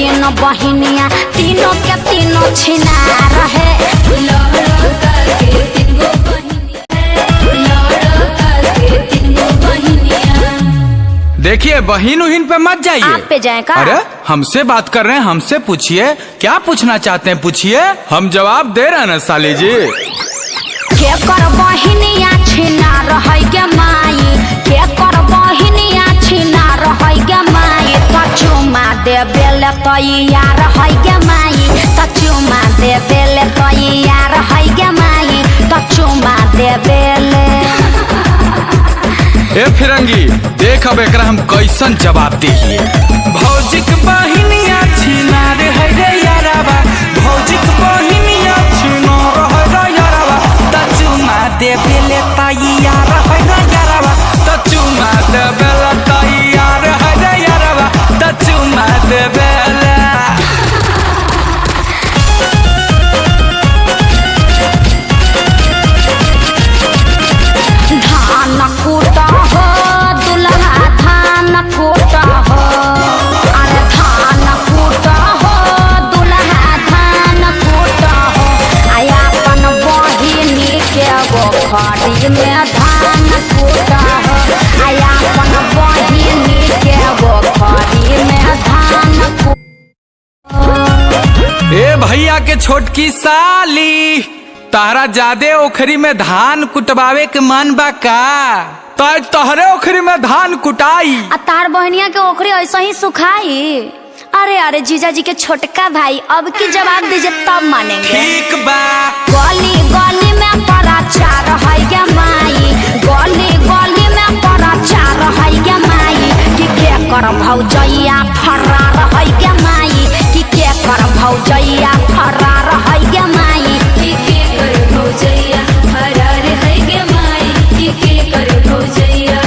तीन बहिनिया, तीनों के तीनों छिना रहे। देखिए बहिन उहिन पे मत जाइए। आप पे जाए का? अरे हमसे बात कर रहे हैं, हमसे पूछिए, क्या पूछना चाहते हैं पूछिए, हम जवाब दे रहे हैं ना साली जी। के कर बहिनिया छिना रहे गे माई, के कर बहिनिया छिना रहे गे माई, तो चुमा दे बेले तो यार है गे माई, तो चुमा दे बेले तो यार है गे माई, तो चुमा दे बेले। ए फिरंगी देख अब एकरा हम कैसन जवाब दिए। भौजिक बहिनिया छिना रे है रे याराबा, भौजिक बहिनिया छिना रहे रे याराबा, त चुमा दे बेले तैयार है रे याराबा, त चुमा दे बेले तैयार है रे याराबा, त चुमा दे बेले। धान कूटा हो दुल्हा, धान कूटा हो, अरे धान कूटा हो दुल्हा, धान कूटा हो, आया अपन बहिनी के वो खड़ी में धान कूटा हो, आया अपन बहिनी के वो खड़ी में धान कूटा। ए भैया के छोटकी साली, तारा जादे ओखरी में धान कुटवावे के मन बा का? तो तोहरे ओखरी में धान कुटाई। आ तार बहनिया के ओखरी ऐसा ही सुखाई। अरे अरे जीजा जी के छोटका भाई, अब की जवाब दीजिए तब मानेंगे। ठीक बा। गली गली में प्रचार है गे माई, गली गली में प्रचार है गे माई, कि के कर भौजैया फरार है गे माई, कि के कर भौजैया फरार है गे माई, कि के कर भौजैया फरार है गे माई, कि के कर भौजैया।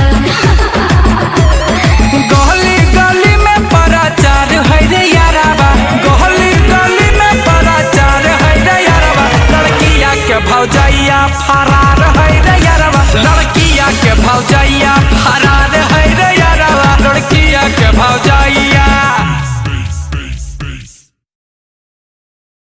गली गली में प्रचार है रे याराबा, गली गली में प्रचार है रे याराबा, लड़किया के भौजैया फरार है रे याराबा, लड़किया के भौजैया फरार है रे याराबा, लड़किया के भौजैया